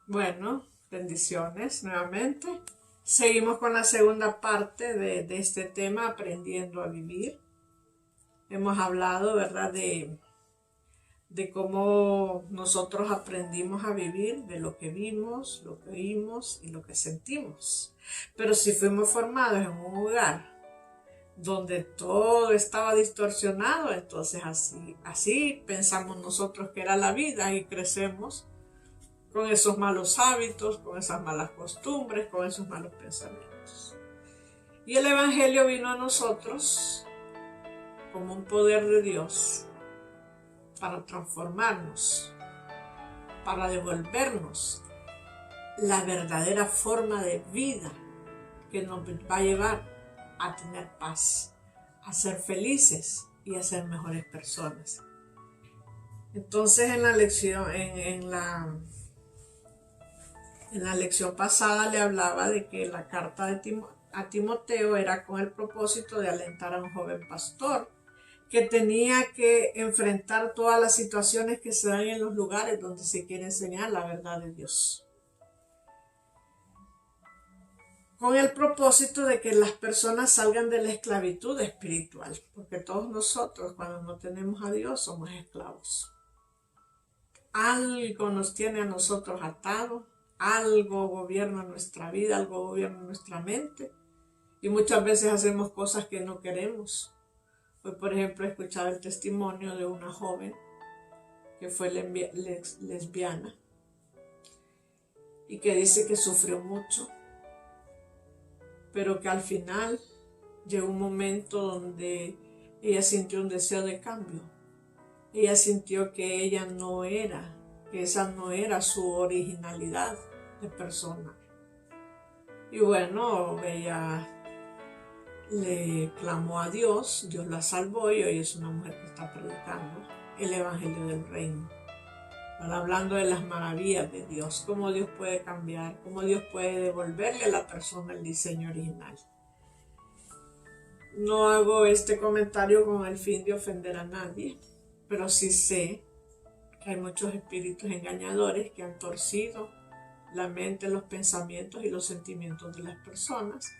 Bueno, bendiciones nuevamente. Seguimos con la segunda parte de este tema, aprendiendo a vivir. Hemos hablado, ¿verdad?, de cómo nosotros aprendimos a vivir, de lo que vimos, lo que oímos y lo que sentimos. Pero si fuimos formados en un lugar donde todo estaba distorsionado, entonces así pensamos nosotros que era la vida y crecemos con esos malos hábitos, con esas malas costumbres, con esos malos pensamientos. Y el Evangelio vino a nosotros como un poder de Dios para transformarnos, para devolvernos la verdadera forma de vida que nos va a llevar a tener paz, a ser felices y a ser mejores personas. Entonces en la lección, en la lección pasada le hablaba de que la carta a Timoteo era con el propósito de alentar a un joven pastor que tenía que enfrentar todas las situaciones que se dan en los lugares donde se quiere enseñar la verdad de Dios, con el propósito de que las personas salgan de la esclavitud espiritual, porque todos nosotros cuando no tenemos a Dios somos esclavos. Algo nos tiene a nosotros atados, algo gobierna nuestra vida, algo gobierna nuestra mente, y muchas veces hacemos cosas que no queremos. Hoy, por ejemplo, escuchaba el testimonio de una joven que fue lesbiana y que dice que sufrió mucho, pero que al final llegó un momento donde ella sintió un deseo de cambio. Ella sintió que ella no era, que esa no era su originalidad de persona. Y bueno, ella le clamó a Dios, Dios la salvó y hoy es una mujer que está predicando el Evangelio del Reino. Hablando de las maravillas de Dios, cómo Dios puede cambiar, cómo Dios puede devolverle a la persona el diseño original. No hago este comentario con el fin de ofender a nadie, pero sí sé que hay muchos espíritus engañadores que han torcido la mente, los pensamientos y los sentimientos de las personas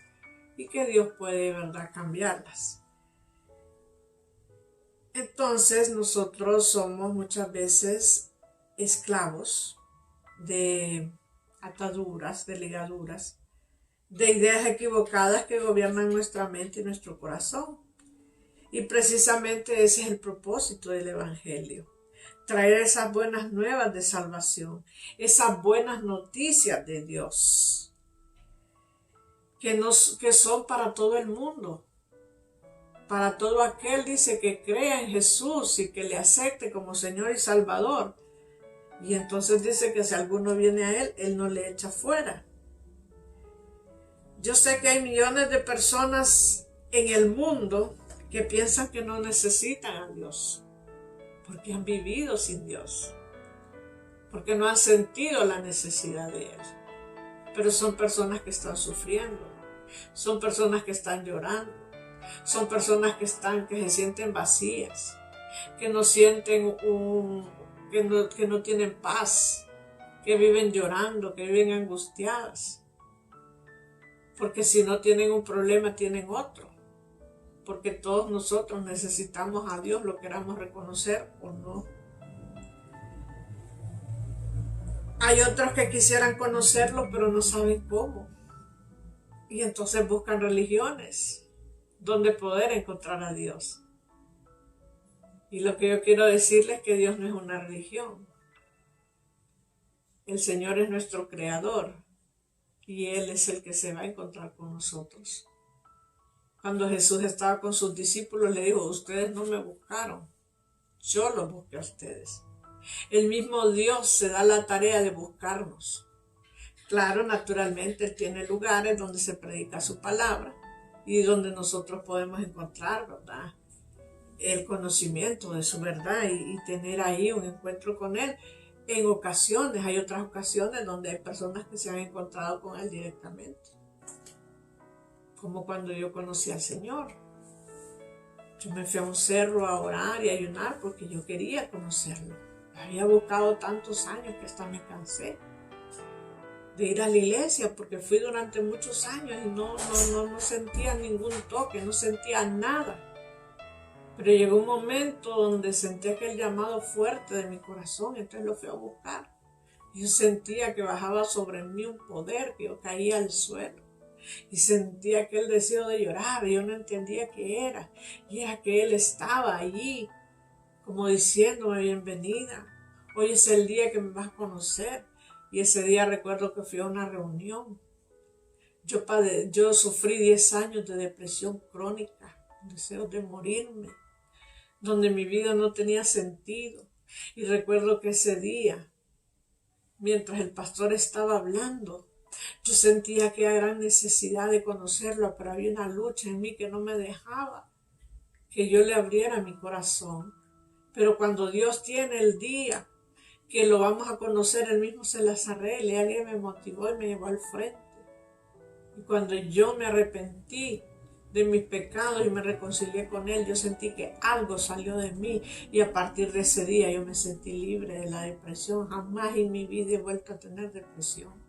y que Dios puede, ¿verdad?, cambiarlas. Entonces nosotros somos muchas veces esclavos de ataduras, de ligaduras, de ideas equivocadas que gobiernan nuestra mente y nuestro corazón. Y precisamente ese es el propósito del Evangelio. Traer esas buenas nuevas de salvación, esas buenas noticias de Dios, que son para todo el mundo, para todo aquel, dice, que crea en Jesús y que le acepte como Señor y Salvador. Y entonces dice que si alguno viene a Él no le echa fuera. Yo sé que hay millones de personas en el mundo que piensan que no necesitan a Dios, porque han vivido sin Dios, porque no han sentido la necesidad de Él. Pero son personas que están sufriendo, son personas que están llorando, son personas que se sienten vacías, que no sienten que no tienen paz, que viven llorando, que viven angustiadas. Porque si no tienen un problema, tienen otro. Porque todos nosotros necesitamos a Dios, lo queramos reconocer o no. Hay otros que quisieran conocerlo, pero no saben cómo. Y entonces buscan religiones donde poder encontrar a Dios. Y lo que yo quiero decirles es que Dios no es una religión. El Señor es nuestro creador y Él es el que se va a encontrar con nosotros. Cuando Jesús estaba con sus discípulos, le dijo: ustedes no me buscaron, yo los busqué a ustedes. El mismo Dios se da la tarea de buscarnos. Claro, naturalmente Él tiene lugares donde se predica su palabra y donde nosotros podemos encontrar, ¿verdad?, el conocimiento de su verdad y tener ahí un encuentro con Él. En ocasiones, hay otras ocasiones donde hay personas que se han encontrado con Él directamente. Como cuando yo conocí al Señor. Yo me fui a un cerro a orar y a ayunar porque yo quería conocerlo. Había buscado tantos años que hasta me cansé. de ir a la iglesia, porque fui durante muchos años y no sentía ningún toque, no sentía nada. Pero llegó un momento donde sentí aquel llamado fuerte de mi corazón, entonces lo fui a buscar. Yo sentía que bajaba sobre mí un poder, que yo caía al suelo. Y sentía aquel deseo de llorar, y yo no entendía qué era. Y era que Él estaba allí, como diciéndome bienvenida. Hoy es el día que me vas a conocer. Y ese día recuerdo que fui a una reunión. Yo sufrí 10 años de depresión crónica, deseos de morirme, donde mi vida no tenía sentido. Y recuerdo que ese día, mientras el pastor estaba hablando, yo sentía aquella gran necesidad de conocerlo, pero había una lucha en mí que no me dejaba que yo le abriera mi corazón. Pero cuando Dios tiene el día que lo vamos a conocer, Él mismo se las arregle. Alguien me motivó y me llevó al frente. Y cuando yo me arrepentí de mis pecados y me reconcilié con Él, yo sentí que algo salió de mí, y a partir de ese día yo me sentí libre de la depresión. Jamás en mi vida he vuelto a tener depresión.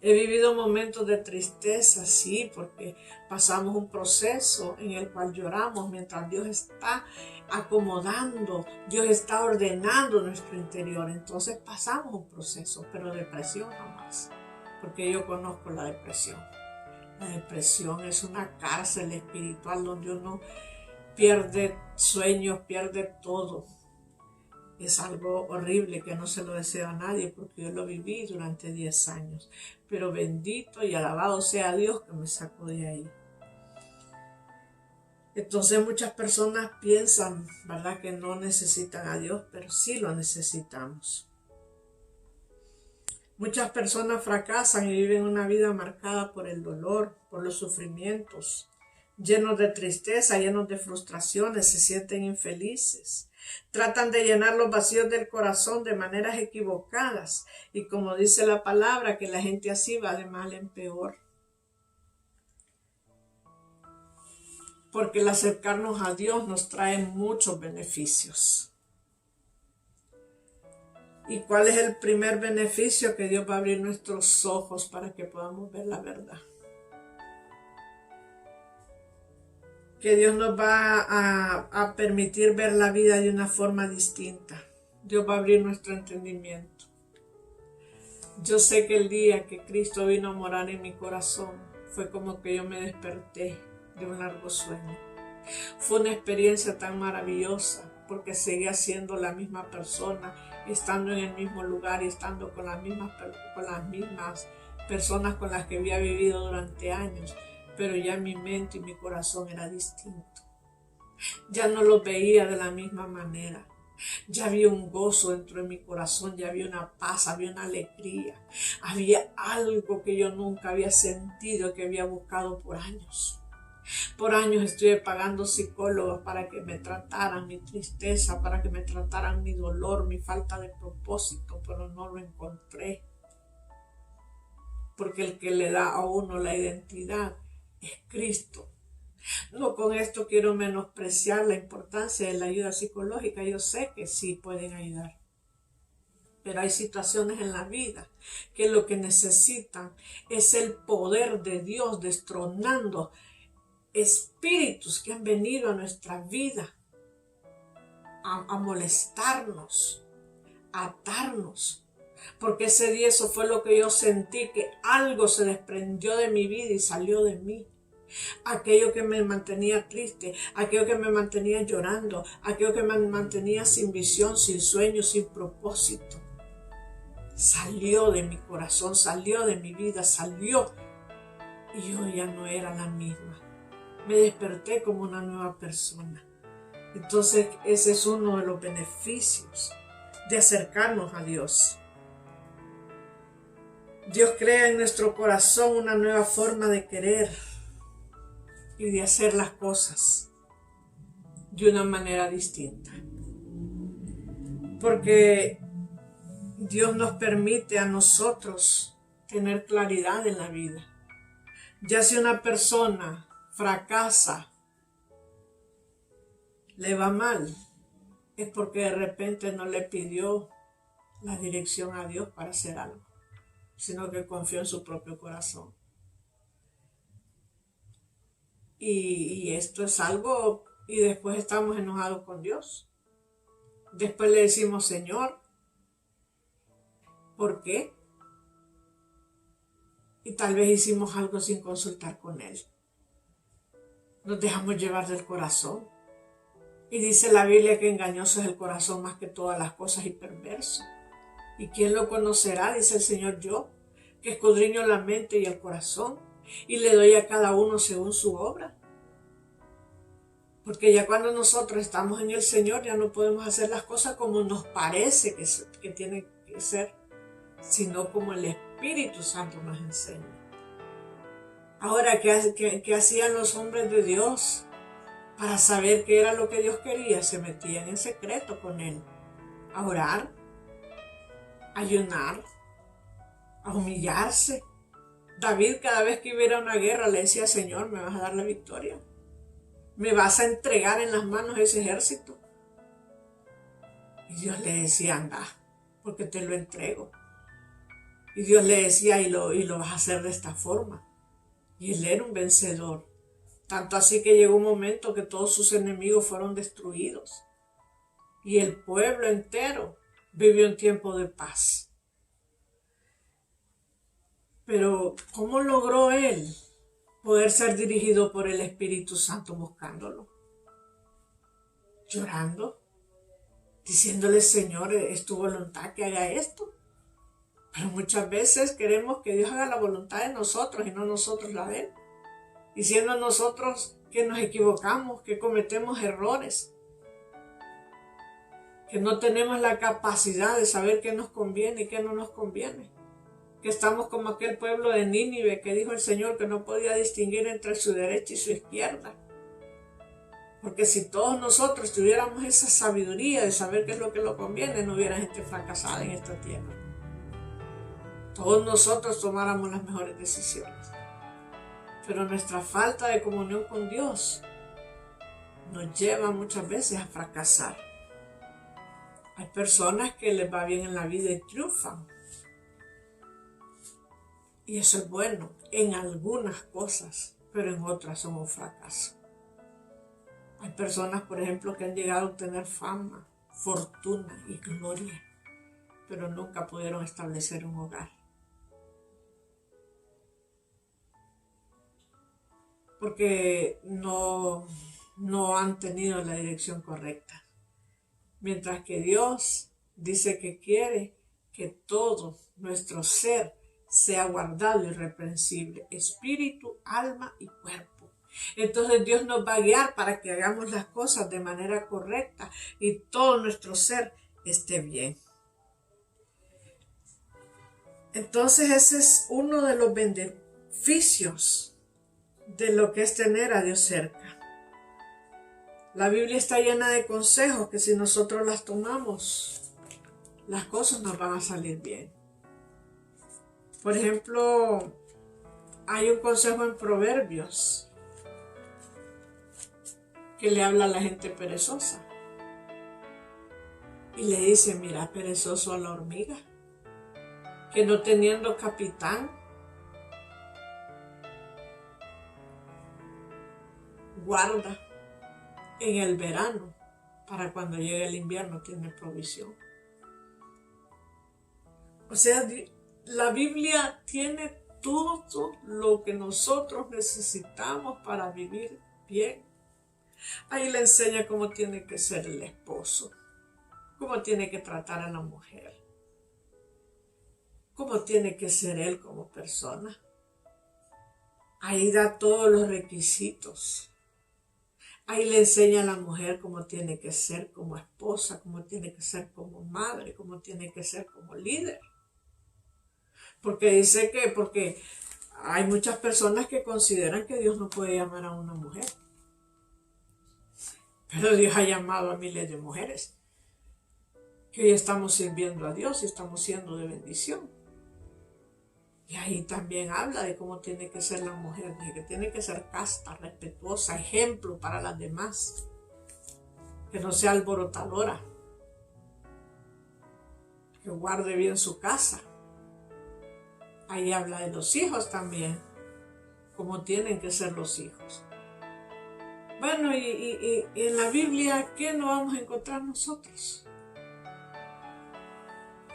He vivido momentos de tristeza, sí, porque pasamos un proceso en el cual lloramos mientras Dios está acomodando, Dios está ordenando nuestro interior. Entonces pasamos un proceso, pero depresión jamás, porque yo conozco la depresión. La depresión es una cárcel espiritual donde uno pierde sueños, pierde todo. Es algo horrible que no se lo deseo a nadie, porque yo lo viví durante 10 años. Pero bendito y alabado sea Dios que me sacó de ahí. Entonces muchas personas piensan, ¿verdad?, que no necesitan a Dios, pero sí lo necesitamos. Muchas personas fracasan y viven una vida marcada por el dolor, por los sufrimientos, llenos de tristeza, llenos de frustraciones, se sienten infelices. Tratan de llenar los vacíos del corazón de maneras equivocadas, y como dice la palabra, que la gente así va de mal en peor. Porque el acercarnos a Dios nos trae muchos beneficios. ¿Y cuál es el primer beneficio? Que Dios va a abrir nuestros ojos para que podamos ver la verdad. Que Dios nos va a permitir ver la vida de una forma distinta. Dios va a abrir nuestro entendimiento. Yo sé que el día que Cristo vino a morar en mi corazón, fue como que yo me desperté de un largo sueño. Fue una experiencia tan maravillosa, porque seguía siendo la misma persona, estando en el mismo lugar y estando con las mismas personas con las que había vivido durante años, pero ya mi mente y mi corazón era distinto. Ya no los veía de la misma manera. Ya había un gozo dentro de mi corazón, ya había una paz, había una alegría, había algo que yo nunca había sentido, que había buscado por años. Por años estuve pagando psicólogos para que me trataran mi tristeza, para que me trataran mi dolor, mi falta de propósito, pero no lo encontré. Porque el que le da a uno la identidad es Cristo. No con esto quiero menospreciar la importancia de la ayuda psicológica. Yo sé que sí pueden ayudar. Pero hay situaciones en la vida que lo que necesitan es el poder de Dios destronando espíritus que han venido a nuestra vida a molestarnos, a atarnos. Porque ese día eso fue lo que yo sentí, que algo se desprendió de mi vida y salió de mí. Aquello que me mantenía triste, aquello que me mantenía llorando, aquello que me mantenía sin visión, sin sueño, sin propósito, salió de mi corazón, salió de mi vida, salió, y yo ya no era la misma. Me desperté como una nueva persona. Entonces ese es uno de los beneficios de acercarnos a Dios. Dios crea en nuestro corazón una nueva forma de querer y de hacer las cosas de una manera distinta. Porque Dios nos permite a nosotros tener claridad en la vida. Ya si una persona fracasa, le va mal, es porque de repente no le pidió la dirección a Dios para hacer algo. sino que confió en su propio corazón. Y esto es algo, y después estamos enojados con Dios. Después le decimos, Señor, ¿por qué? Y tal vez hicimos algo sin consultar con Él. Nos dejamos llevar del corazón. Y dice la Biblia que engañoso es el corazón más que todas las cosas y perverso. ¿Y quién lo conocerá? Dice el Señor, yo, que escudriño la mente y el corazón y le doy a cada uno según su obra. Porque ya cuando nosotros estamos en el Señor ya no podemos hacer las cosas como nos parece que tiene que ser, sino como el Espíritu Santo nos enseña. Ahora, ¿qué hacían los hombres de Dios? Para saber qué era lo que Dios quería, se metían en secreto con Él, a orar, a ayunar, a humillarse. David, cada vez que hubiera una guerra, le decía, Señor, me vas a dar la victoria. Me vas a entregar en las manos ese ejército. Y Dios le decía, anda, porque te lo entrego. Y Dios le decía, y lo vas a hacer de esta forma. Y él era un vencedor. Tanto así que llegó un momento que todos sus enemigos fueron destruidos. Y el pueblo entero vivió un tiempo de paz. Pero, ¿cómo logró él poder ser dirigido por el Espíritu Santo buscándolo? Llorando, diciéndole, Señor, es tu voluntad que haga esto. Pero muchas veces queremos que Dios haga la voluntad de nosotros y no nosotros la de Él. Diciendo nosotros que nos equivocamos, que cometemos errores, que no tenemos la capacidad de saber qué nos conviene y qué no nos conviene. Que estamos como aquel pueblo de Nínive que dijo el Señor que no podía distinguir entre su derecha y su izquierda. Porque si todos nosotros tuviéramos esa sabiduría de saber qué es lo que nos conviene, no hubiera gente fracasada en esta tierra. Todos nosotros tomáramos las mejores decisiones. Pero nuestra falta de comunión con Dios nos lleva muchas veces a fracasar. Hay personas que les va bien en la vida y triunfan. Y eso es bueno en algunas cosas, pero en otras son un fracaso. Hay personas, por ejemplo, que han llegado a obtener fama, fortuna y gloria, pero nunca pudieron establecer un hogar. Porque no han tenido la dirección correcta. Mientras que Dios dice que quiere que todo nuestro ser sea guardado irreprensible, espíritu, alma y cuerpo. Entonces Dios nos va a guiar para que hagamos las cosas de manera correcta y todo nuestro ser esté bien. Entonces ese es uno de los beneficios de lo que es tener a Dios cerca. La Biblia está llena de consejos que si nosotros las tomamos, las cosas nos van a salir bien. Por ejemplo, hay un consejo en Proverbios que le habla a la gente perezosa. Y le dice, mira, perezoso a la hormiga, que no teniendo capitán, guarda en el verano, para cuando llegue el invierno tiene provisión. O sea, la Biblia tiene todo lo que nosotros necesitamos para vivir bien. Ahí le enseña cómo tiene que ser el esposo, cómo tiene que tratar a la mujer, cómo tiene que ser él como persona. Ahí da todos los requisitos. Ahí le enseña a la mujer cómo tiene que ser como esposa, cómo tiene que ser como madre, cómo tiene que ser como líder. Porque dice que, porque hay muchas personas que consideran que Dios no puede llamar a una mujer. Pero Dios ha llamado a miles de mujeres que hoy estamos sirviendo a Dios y estamos siendo de bendición. Y ahí también habla de cómo tiene que ser la mujer, de que tiene que ser casta, respetuosa, ejemplo para las demás, que no sea alborotadora, que guarde bien su casa, Ahí habla de los hijos también, como tienen que ser los hijos. Bueno, y en la Biblia, ¿qué no vamos a encontrar nosotros?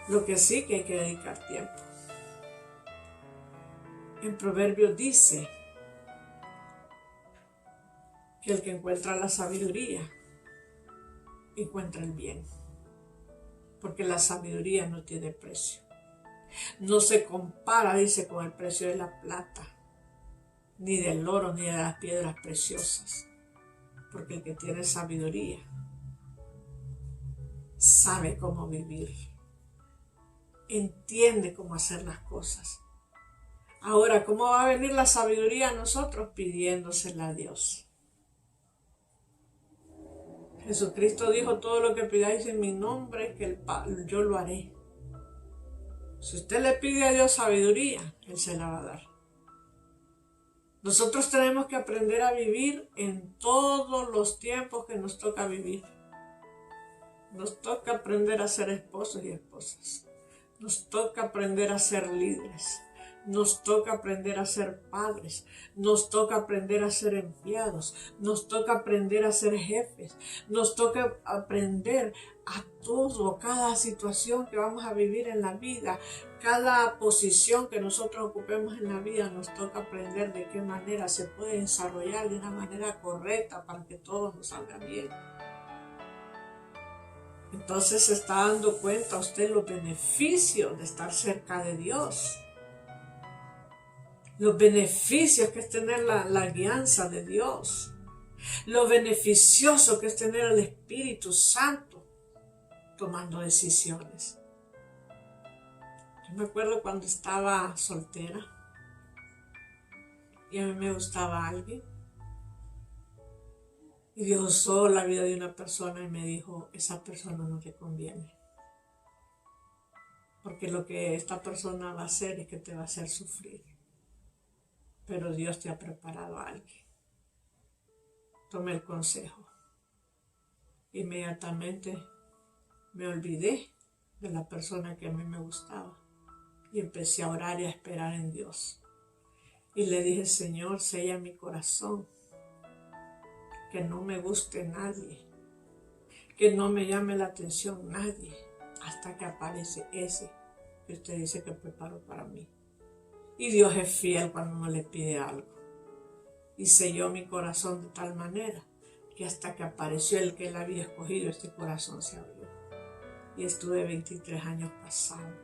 Lo que sí que hay que dedicar tiempo. En Proverbios dice que el que encuentra la sabiduría encuentra el bien, porque la sabiduría no tiene precio. No se compara, dice, con el precio de la plata, ni del oro, ni de las piedras preciosas, porque el que tiene sabiduría sabe cómo vivir, entiende cómo hacer las cosas. Ahora, ¿cómo va a venir la sabiduría a nosotros? Pidiéndosela a Dios. Jesucristo dijo: todo lo que pidáis en mi nombre, que yo lo haré. Si usted le pide a Dios sabiduría, Él se la va a dar. Nosotros tenemos que aprender a vivir en todos los tiempos que nos toca vivir. Nos toca aprender a ser esposos y esposas. Nos toca aprender a ser líderes. Nos toca aprender a ser padres. Nos toca aprender a ser empleados. Nos toca aprender a ser jefes. Nos toca aprender a todo, cada situación que vamos a vivir en la vida, cada posición que nosotros ocupemos en la vida, nos toca aprender de qué manera se puede desarrollar de una manera correcta para que todo nos salga bien. Entonces se está dando cuenta usted los beneficios de estar cerca de Dios. Los beneficios que es tener la guianza de Dios. Lo beneficioso que es tener al Espíritu Santo tomando decisiones. Yo me acuerdo cuando estaba soltera y a mí me gustaba alguien. Y Dios usó la vida de una persona y me dijo: esa persona no te conviene. Porque lo que esta persona va a hacer es que te va a hacer sufrir. Pero Dios te ha preparado a alguien. Tomé el consejo. Inmediatamente me olvidé de la persona que a mí me gustaba. Y empecé a orar y a esperar en Dios. Y le dije: Señor, sella mi corazón. Que no me guste nadie. Que no me llame la atención nadie. Hasta que aparece ese que usted dice que preparó para mí. Y Dios es fiel cuando uno le pide algo. Y selló mi corazón de tal manera que hasta que apareció el que él había escogido, este corazón se abrió. Y estuve 23 años casado.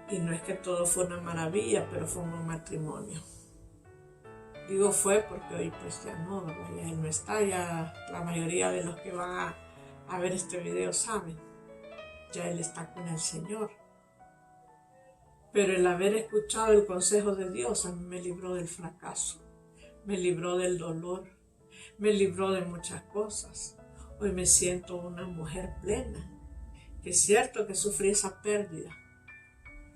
Y no es que todo fue una maravilla, pero fue un buen matrimonio. Digo fue porque hoy pues ya no, ¿verdad? Ya él no está, ya la mayoría de los que van a ver este video saben. Ya él está con el Señor. Pero el haber escuchado el consejo de Dios a mí me libró del fracaso, me libró del dolor, me libró de muchas cosas. Hoy me siento una mujer plena, que es cierto que sufrí esa pérdida.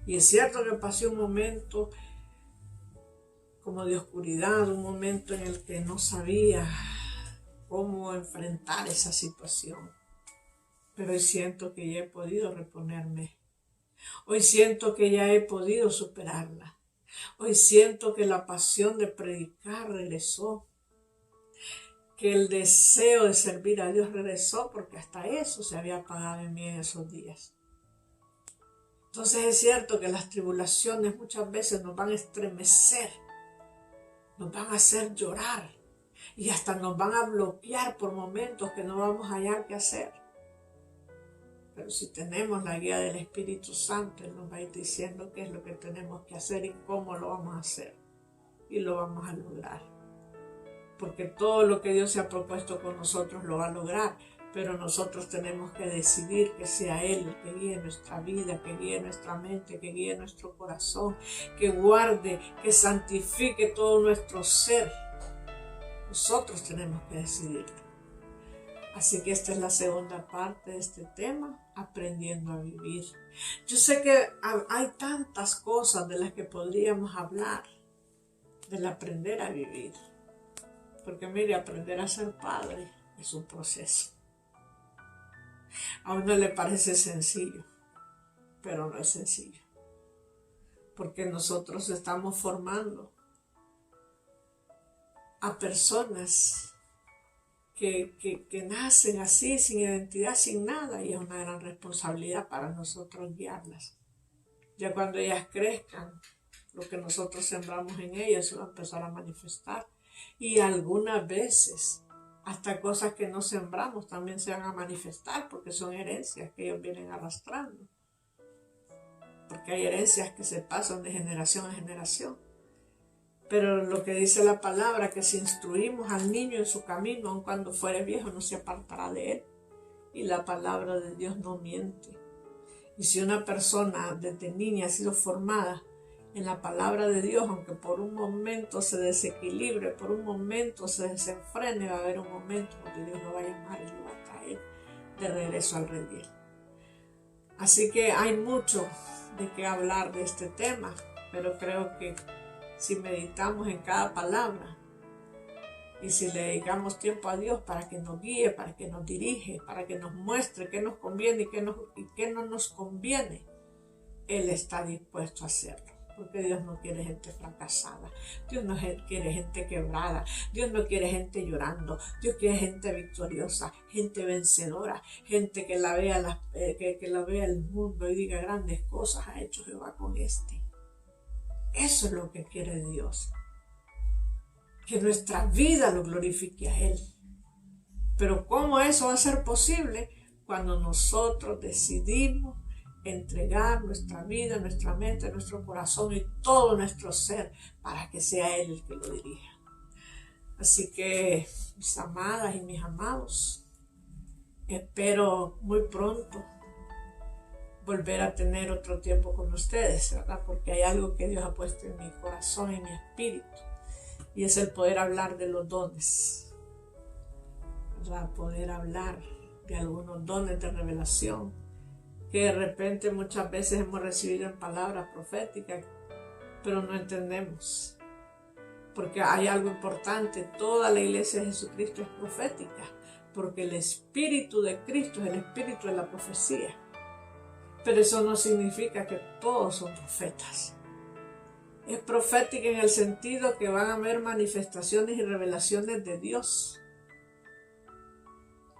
Y es cierto que pasé un momento como de oscuridad, un momento en el que no sabía cómo enfrentar esa situación. Pero hoy siento que ya he podido reponerme. Hoy siento que ya he podido superarla. Hoy siento que la pasión de predicar regresó. Que el deseo de servir a Dios regresó, porque hasta eso se había apagado en mí en esos días. Entonces es cierto que las tribulaciones muchas veces nos van a estremecer, nos van a hacer llorar y hasta nos van a bloquear por momentos que no vamos a hallar qué hacer. Pero si tenemos la guía del Espíritu Santo, Él nos va a ir diciendo qué es lo que tenemos que hacer y cómo lo vamos a hacer. Y lo vamos a lograr. Porque todo lo que Dios se ha propuesto con nosotros lo va a lograr. Pero nosotros tenemos que decidir que sea Él el que guíe nuestra vida, que guíe nuestra mente, que guíe nuestro corazón, que guarde, que santifique todo nuestro ser. Nosotros tenemos que decidirlo. Así que esta es la segunda parte de este tema, aprendiendo a vivir. Yo sé que hay tantas cosas de las que podríamos hablar, del aprender a vivir. Porque mire, aprender a ser padre es un proceso. A uno le parece sencillo, pero no es sencillo. porque nosotros estamos formando a personas que nacen así, sin identidad, sin nada, y es una gran responsabilidad para nosotros guiarlas. Ya cuando ellas crezcan, lo que nosotros sembramos en ellas se va a empezar a manifestar. Y algunas veces, hasta cosas que no sembramos también se van a manifestar, porque son herencias que ellos vienen arrastrando. Porque hay herencias que se pasan de generación a generación. Pero lo que dice la palabra, que si instruimos al niño en su camino, aun cuando fuere viejo, no se apartará de él. Y la palabra de Dios no miente. Y si una persona desde niña ha sido formada en la palabra de Dios, aunque por un momento se desequilibre, por un momento se desenfrene, va a haber un momento donde Dios lo va a llamar y lo va a traer de regreso al redil. Así que hay mucho de qué hablar de este tema, pero creo que si meditamos en cada palabra y si le dedicamos tiempo a Dios para que nos guíe, para que nos dirige, para que nos muestre qué nos conviene y qué no nos conviene, Él está dispuesto a hacerlo. Porque Dios no quiere gente fracasada, Dios no quiere gente quebrada, Dios no quiere gente llorando, Dios quiere gente victoriosa, gente vencedora, gente que la vea, que la vea el mundo y diga grandes cosas ha hecho Jehová con este. Eso es lo que quiere Dios, que nuestra vida lo glorifique a Él. Pero ¿cómo eso va a ser posible? Cuando nosotros decidimos entregar nuestra vida, nuestra mente, nuestro corazón y todo nuestro ser para que sea Él el que lo dirija. Así que, mis amadas y mis amados, espero muy pronto volver a tener otro tiempo con ustedes, ¿verdad? Porque hay algo que Dios ha puesto en mi corazón y mi espíritu, y es el poder hablar de los dones, ¿verdad? Poder hablar de algunos dones de revelación que de repente muchas veces hemos recibido en palabras proféticas, pero no entendemos. Porque hay algo importante, toda la iglesia de Jesucristo es profética, porque el Espíritu de Cristo es el Espíritu de la profecía. Pero eso no significa que todos son profetas. Es profética en el sentido que van a haber manifestaciones y revelaciones de Dios.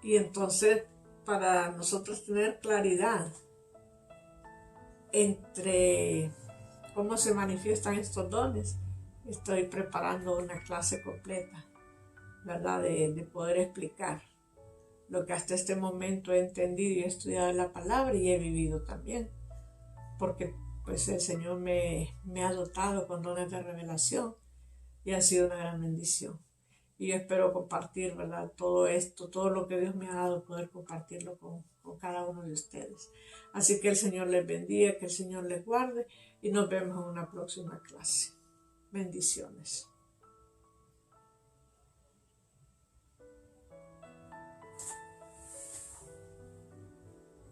Y entonces, para nosotros tener claridad entre cómo se manifiestan estos dones, estoy preparando una clase completa, ¿verdad? De poder explicar lo que hasta este momento he entendido y he estudiado en la palabra y he vivido también. Porque pues el Señor me ha dotado con dones de revelación y ha sido una gran bendición. Y yo espero compartir, ¿verdad? Todo esto, todo lo que Dios me ha dado, poder compartirlo con cada uno de ustedes. Así que el Señor les bendiga, que el Señor les guarde y nos vemos en una próxima clase. Bendiciones.